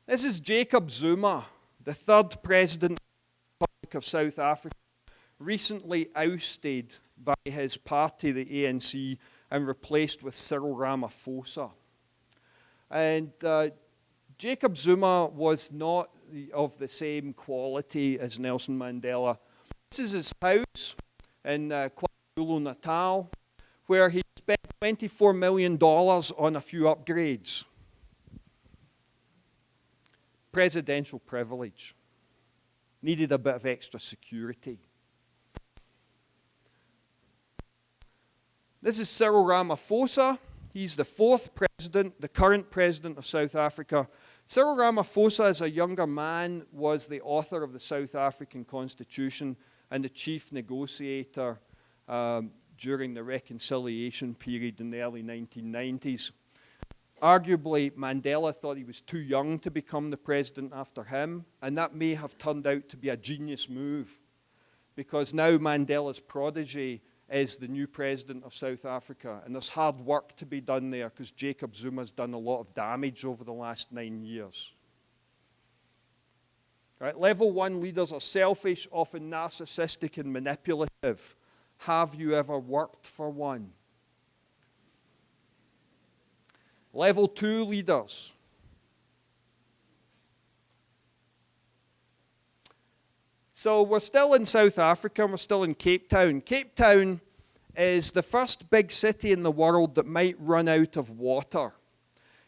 This is Jacob Zuma, the 3rd president of the Republic of South Africa, recently ousted by his party, the ANC, and replaced with Cyril Ramaphosa. And Jacob Zuma was not of the same quality as Nelson Mandela. This is his house in KwaZulu-Natal, where he spent $24 million on a few upgrades. Presidential privilege. Needed a bit of extra security. This is Cyril Ramaphosa. He's the 4th president, the current president of South Africa. Cyril Ramaphosa, as a younger man, was the author of the South African Constitution and the chief negotiator during the reconciliation period in the early 1990s. Arguably, Mandela thought he was too young to become the president after him, and that may have turned out to be a genius move, because now Mandela's prodigy is the new president of South Africa, and there's hard work to be done there because Jacob Zuma's done a lot of damage over the last 9 years. Right? Level 1 leaders are selfish, often narcissistic and manipulative. Have you ever worked for one? Level 2 leaders. So we're still in South Africa, we're still in Cape Town. Cape Town is the first big city in the world that might run out of water.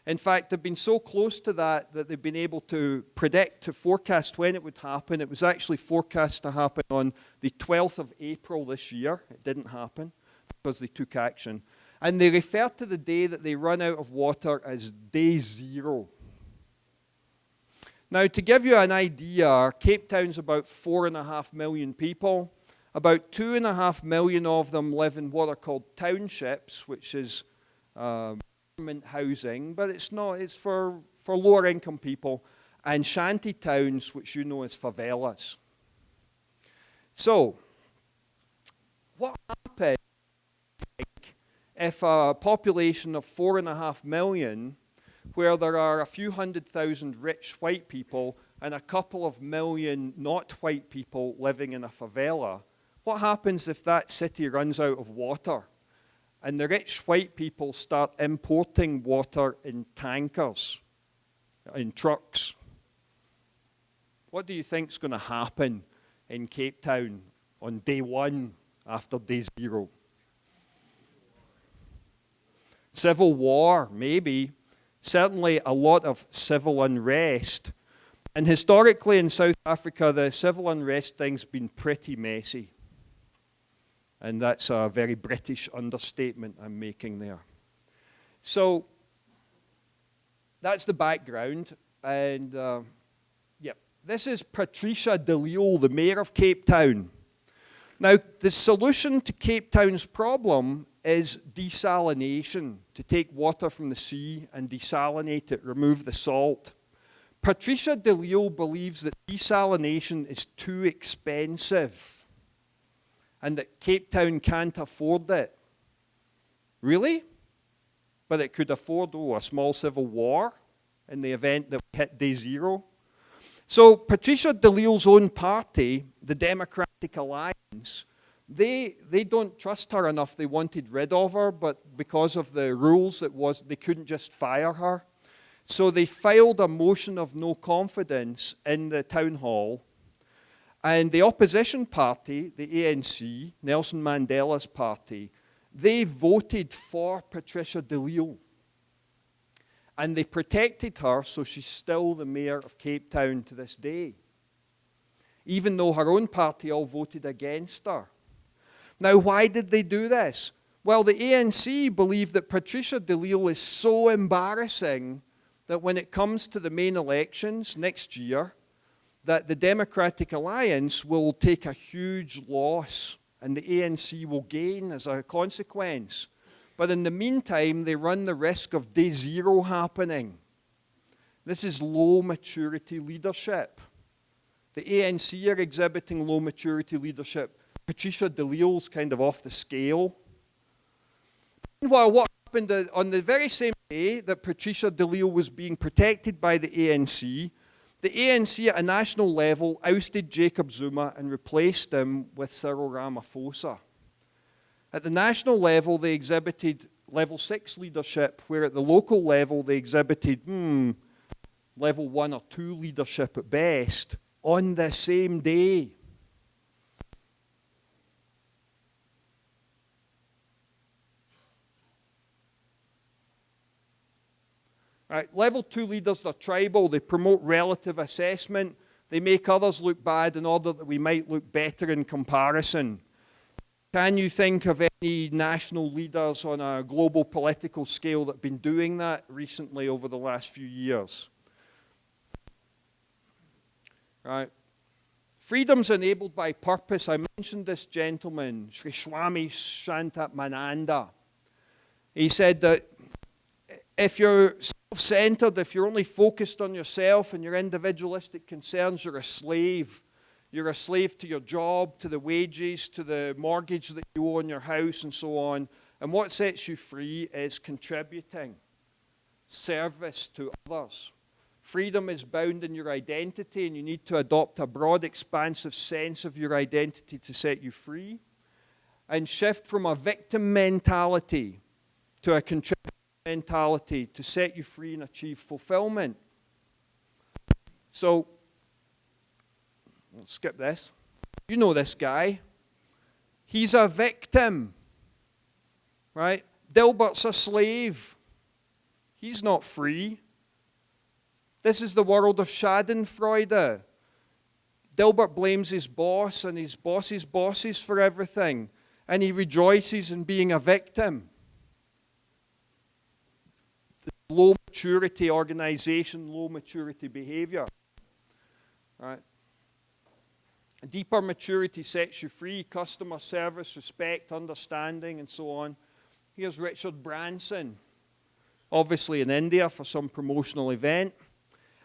In fact, they've been so close to that they've been able to predict, to forecast when it would happen. It was actually forecast to happen on the 12th of April this year. It didn't happen because they took action. And they refer to the day that they run out of water as day zero. Now, to give you an idea, Cape Town's about 4.5 million people. About 2.5 million of them live in what are called townships, which is government housing, but it's not. It's for lower income people, and shanty towns, which you know as favelas. So, what happens if a population of 4.5 million, where there are a few 100,000 rich white people and a couple of million not white people living in a favela, what happens if that city runs out of water and the rich white people start importing water in tankers, in trucks? What do you think is going to happen in Cape Town on day one after day zero? Civil war, maybe. Certainly a lot of civil unrest. And historically in South Africa, the civil unrest thing's been pretty messy. And that's a very British understatement I'm making there. So that's the background. And this is Patricia de Lille, the mayor of Cape Town. Now, the solution to Cape Town's problem is desalination, to take water from the sea and desalinate it, remove the salt. Patricia de Lille believes that desalination is too expensive and that Cape Town can't afford it. Really? But it could afford, a small civil war in the event that we hit day zero. So Patricia de Lille's own party, the Democratic Alliance, they don't trust her enough. They wanted rid of her, but because of the rules, they couldn't just fire her. So they filed a motion of no confidence in the town hall. And the opposition party, the ANC, Nelson Mandela's party, they voted for Patricia de Lille. And they protected her, so she's still the mayor of Cape Town to this day, even though her own party all voted against her. Now, why did they do this? Well, the ANC believe that Patricia de Lille is so embarrassing that when it comes to the main elections next year, that the Democratic Alliance will take a huge loss and the ANC will gain as a consequence. But in the meantime, they run the risk of day zero happening. This is low maturity leadership. The ANC are exhibiting low maturity leadership. Patricia de Lille's kind of off the scale. Meanwhile, what happened on the very same day that Patricia de Lille was being protected by the ANC at a national level ousted Jacob Zuma and replaced him with Cyril Ramaphosa. At the national level, they exhibited level 6 leadership, where at the local level, they exhibited level 1 or 2 leadership at best on the same day. Right, level 2 leaders are tribal. They promote relative assessment. They make others look bad in order that we might look better in comparison. Can you think of any national leaders on a global political scale that have been doing that recently over the last few years? Right. Freedom's enabled by purpose. I mentioned this gentleman, Sri Swami Shantamananda. He said that if you're self-centered, if you're only focused on yourself and your individualistic concerns, you're a slave. You're a slave to your job, to the wages, to the mortgage that you owe on your house, and so on. And what sets you free is contributing, service to others. Freedom is bound in your identity, and you need to adopt a broad, expansive sense of your identity to set you free. And shift from a victim mentality to a contributor mentality to set you free and achieve fulfillment. So, we'll skip this. You know this guy. He's a victim, right? Dilbert's a slave. He's not free. This is the world of Schadenfreude. Dilbert blames his boss and his boss's bosses for everything, and he rejoices in being a victim. Low maturity organization, low maturity behavior. Right? Deeper maturity sets you free, customer service, respect, understanding, and so on. Here's Richard Branson, obviously in India for some promotional event.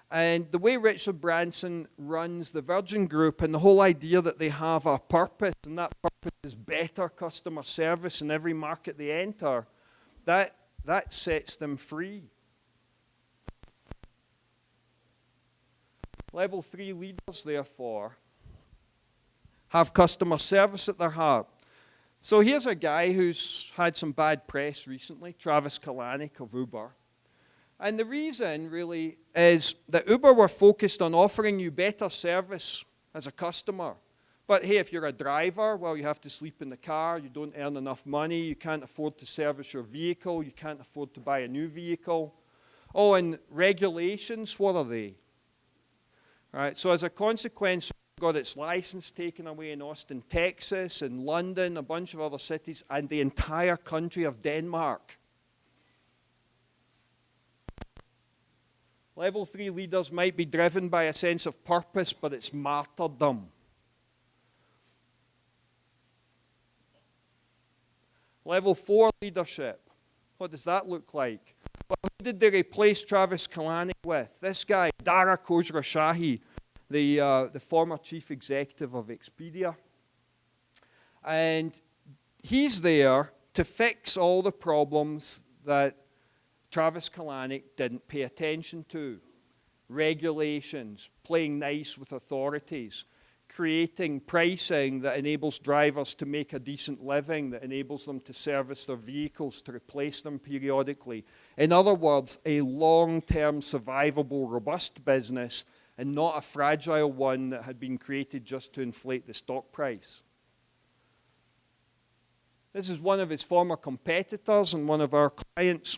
And the way Richard Branson runs the Virgin Group, and the whole idea that they have a purpose, and that purpose is better customer service in every market they enter, that sets them free. Level 3 leaders, therefore, have customer service at their heart. So here's a guy who's had some bad press recently, Travis Kalanick of Uber. And the reason really is that Uber were focused on offering you better service as a customer. But hey, if you're a driver, well, you have to sleep in the car, you don't earn enough money, you can't afford to service your vehicle, you can't afford to buy a new vehicle. Oh, and regulations, what are they? Right, so as a consequence, it got its license taken away in Austin, Texas, in London, a bunch of other cities, and the entire country of Denmark. Level 3 leaders might be driven by a sense of purpose, but it's martyrdom. Level 4 leadership. What does that look like? Well, who did they replace Travis Kalanick with? This guy, Dara Khosrowshahi, the former chief executive of Expedia. And he's there to fix all the problems that Travis Kalanick didn't pay attention to. Regulations, playing nice with authorities, creating pricing that enables drivers to make a decent living, that enables them to service their vehicles, to replace them periodically. In other words, a long-term, survivable, robust business, and not a fragile one that had been created just to inflate the stock price. This is one of his former competitors and one of our clients,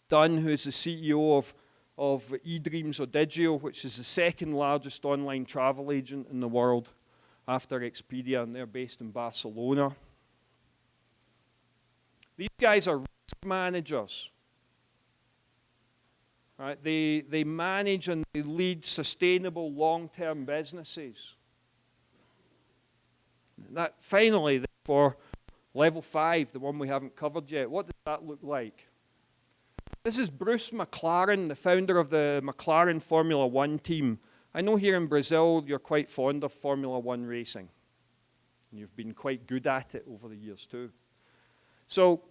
Dunn, who is the CEO of eDreams or Digio, which is the second largest online travel agent in the world after Expedia, and they're based in Barcelona. These guys are risk managers. Right? They manage and they lead sustainable long-term businesses. That finally, for level 5, the one we haven't covered yet, what does that look like? This is Bruce McLaren, the founder of the McLaren Formula One team. I know here in Brazil you're quite fond of Formula One racing. You've been quite good at it over the years too. So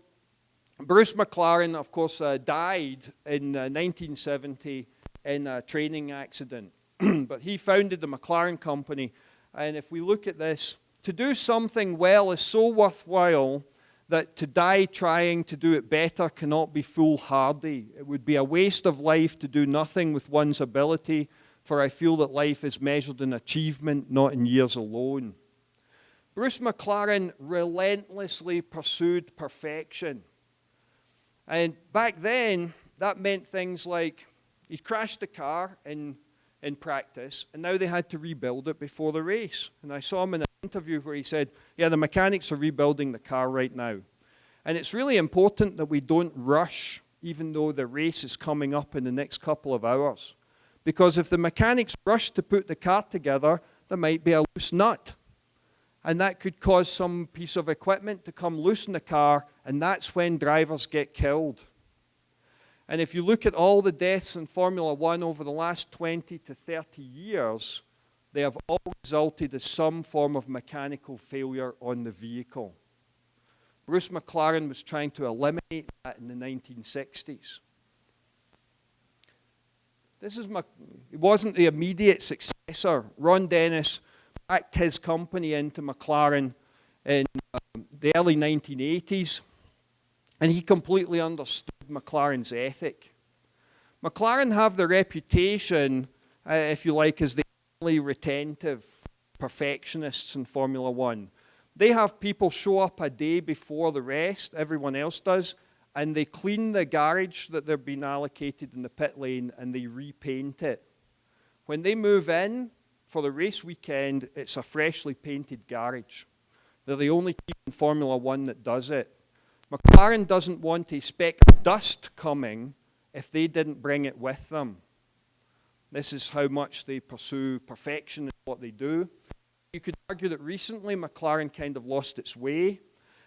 Bruce McLaren, of course, died in 1970 in a training accident. But he founded the McLaren company. And if we look at this, to do something well is so worthwhile that to die trying to do it better cannot be foolhardy. It would be a waste of life to do nothing with one's ability, for I feel that life is measured in achievement, not in years alone. Bruce McLaren relentlessly pursued perfection. And back then, that meant things like he crashed the car in practice, and now they had to rebuild it before the race. And I saw him in an interview where he said, yeah, the mechanics are rebuilding the car right now. And it's really important that we don't rush, even though the race is coming up in the next couple of hours. Because if the mechanics rush to put the car together, there might be a loose nut. And that could cause some piece of equipment to come loose in the car, and that's when drivers get killed. And if you look at all the deaths in Formula One over the last 20 to 30 years, they have all resulted in some form of mechanical failure on the vehicle. Bruce McLaren was trying to eliminate that in the 1960s. It wasn't the immediate successor. Ron Dennis backed his company into McLaren in the early 1980s, and he completely understood McLaren's ethic. McLaren have the reputation, if you like, as the only retentive perfectionists in Formula One. They have people show up a day before the rest, everyone else does, and they clean the garage that they're being allocated in the pit lane and they repaint it. When they move in for the race weekend, it's a freshly painted garage. They're the only team in Formula One that does it. McLaren doesn't want a speck of dust coming if they didn't bring it with them. This is how much they pursue perfection in what they do. You could argue that recently McLaren kind of lost its way.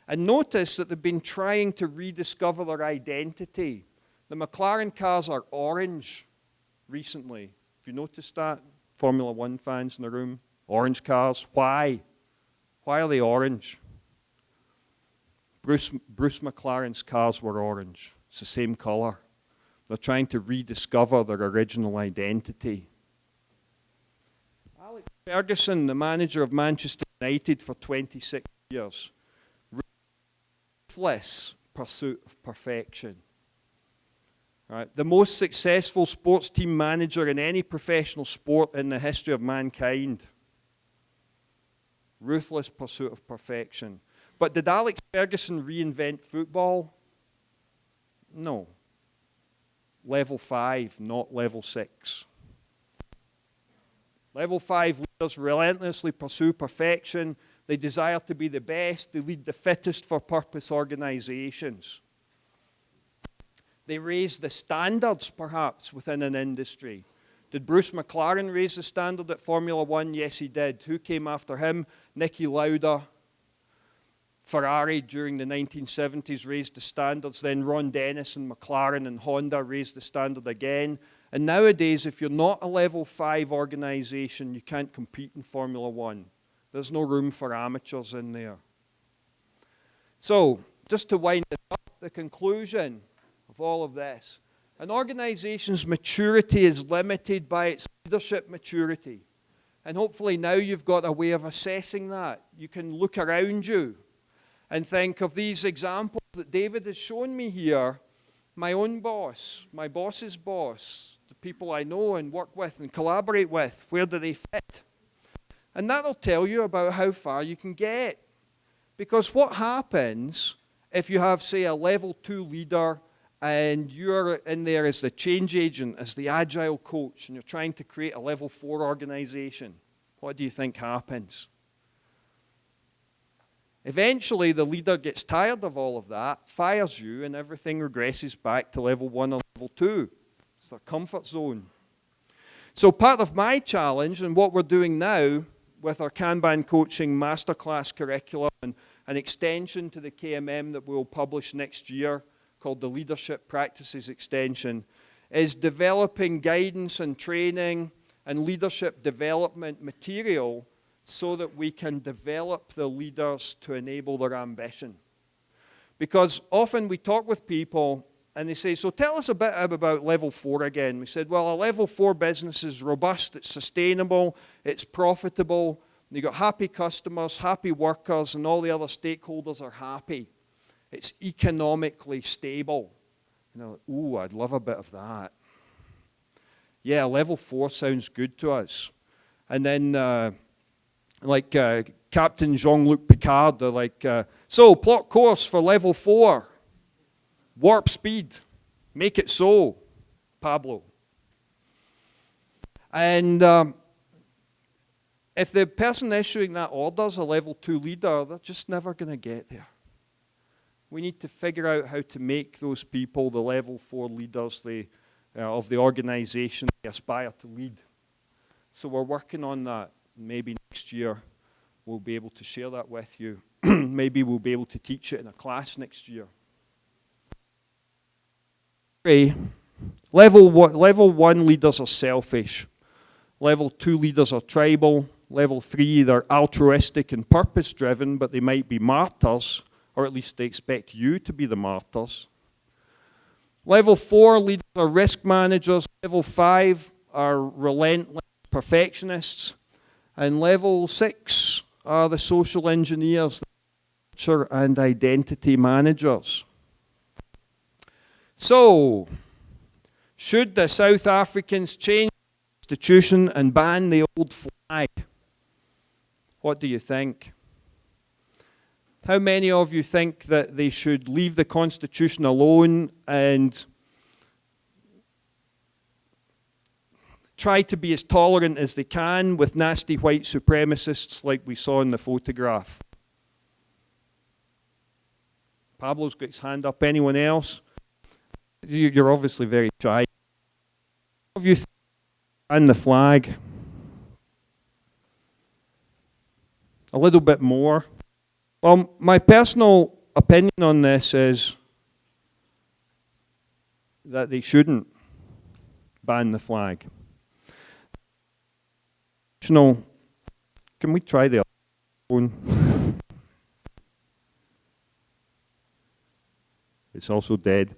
And notice that they've been trying to rediscover their identity. The McLaren cars are orange recently. Have you noticed that? Formula One fans in the room? Orange cars. Why? Why are they orange? Bruce McLaren's cars were orange. It's the same color. They're trying to rediscover their original identity. Alex Ferguson, the manager of Manchester United for 26 years, ruthless pursuit of perfection. Right? The most successful sports team manager in any professional sport in the history of mankind. Ruthless pursuit of perfection. But did Alex Ferguson reinvent football? No. Level 5, not level 6. Level 5 leaders relentlessly pursue perfection. They desire to be the best. They lead the fittest for purpose organizations. They raise the standards, perhaps, within an industry. Did Bruce McLaren raise the standard at Formula One? Yes, he did. Who came after him? Niki Lauda. Ferrari during the 1970s raised the standards. Then Ron Dennis and McLaren and Honda raised the standard again. And nowadays, if you're not a level 5 organization, you can't compete in Formula One. There's no room for amateurs in there. So, just to wind it up, the conclusion of all of this. An organization's maturity is limited by its leadership maturity. And hopefully now you've got a way of assessing that. You can look around you and think of these examples that David has shown me here. My own boss, my boss's boss, the people I know and work with and collaborate with, where do they fit? And that'll tell you about how far you can get. Because what happens if you have, say, a level 2 leader and you're in there as the change agent, as the agile coach, and you're trying to create a level 4 organization? What do you think happens? Eventually, the leader gets tired of all of that, fires you, and everything regresses back to level 1 or level 2. It's their comfort zone. So part of my challenge, and what we're doing now with our Kanban coaching masterclass curriculum and an extension to the KMM that we'll publish next year called the Leadership Practices Extension, is developing guidance and training and leadership development material so that we can develop the leaders to enable their ambition. Because often we talk with people and they say, so tell us a bit about level 4 again. We said, well, a level 4 business is robust, it's sustainable, it's profitable, you've got happy customers, happy workers, and all the other stakeholders are happy. It's economically stable. You know, ooh, I'd love a bit of that. Yeah, level 4 sounds good to us. And then Captain Jean-Luc Picard, they're like, so plot course for level 4. Warp speed. Make it so, Pablo. And if the person issuing that order is a level 2 leader, they're just never going to get there. We need to figure out how to make those people the level 4 leaders of the organization they aspire to lead. So we're working on that. Maybe next year we'll be able to share that with you. Maybe we'll be able to teach it in a class next year. Level 1 leaders are selfish. Level 2 leaders are tribal. Level 3, they're altruistic and purpose-driven, but they might be martyrs, or at least they expect you to be the martyrs. Level 4 leaders are risk managers. Level 5 are relentless perfectionists. And level 6 are the social engineers, the culture and identity managers. So, should the South Africans change the constitution and ban the old flag? What do you think? How many of you think that they should leave the constitution alone and try to be as tolerant as they can with nasty white supremacists like we saw in the photograph? Pablo's got his hand up. Anyone else? You're obviously very shy. Of you ban the flag? A little bit more. Well, my personal opinion on this is that they shouldn't ban the flag. Can we try the other phone? It's also dead.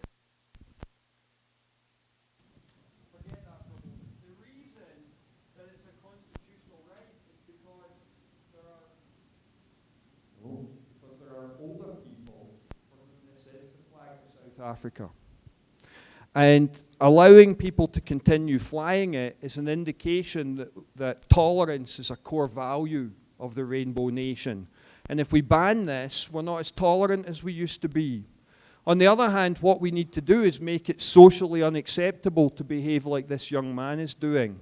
Africa. And allowing people to continue flying it is an indication that tolerance is a core value of the Rainbow Nation. And if we ban this, we're not as tolerant as we used to be. On the other hand, what we need to do is make it socially unacceptable to behave like this young man is doing.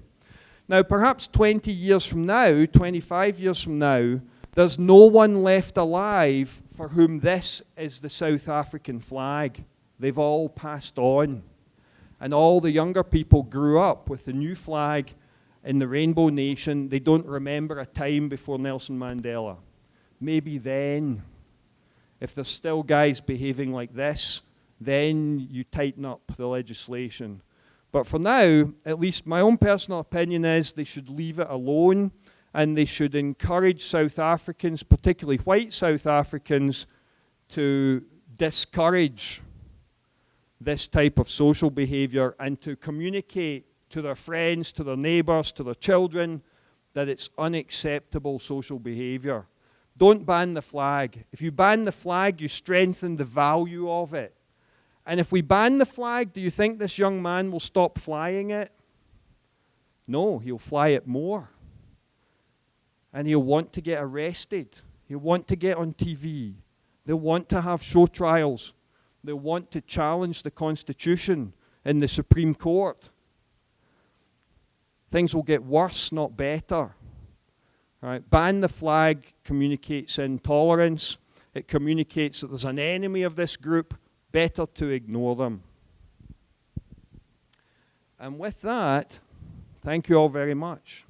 Now, perhaps 20 years from now, 25 years from now, there's no one left alive for whom this is the South African flag. They've all passed on. And all the younger people grew up with the new flag in the Rainbow Nation. They don't remember a time before Nelson Mandela. Maybe then, if there's still guys behaving like this, then you tighten up the legislation. But for now, at least my own personal opinion is they should leave it alone, and they should encourage South Africans, particularly white South Africans, to discourage this type of social behavior and to communicate to their friends, to their neighbors, to their children, that it's unacceptable social behavior. Don't ban the flag. If you ban the flag, you strengthen the value of it. And if we ban the flag, do you think this young man will stop flying it? No, he'll fly it more. And he'll want to get arrested. He'll want to get on TV. They'll want to have show trials. They want to challenge the Constitution in the Supreme Court. Things will get worse, not better. Right? Ban the flag communicates intolerance. It communicates that there's an enemy of this group. Better to ignore them. And with that, thank you all very much.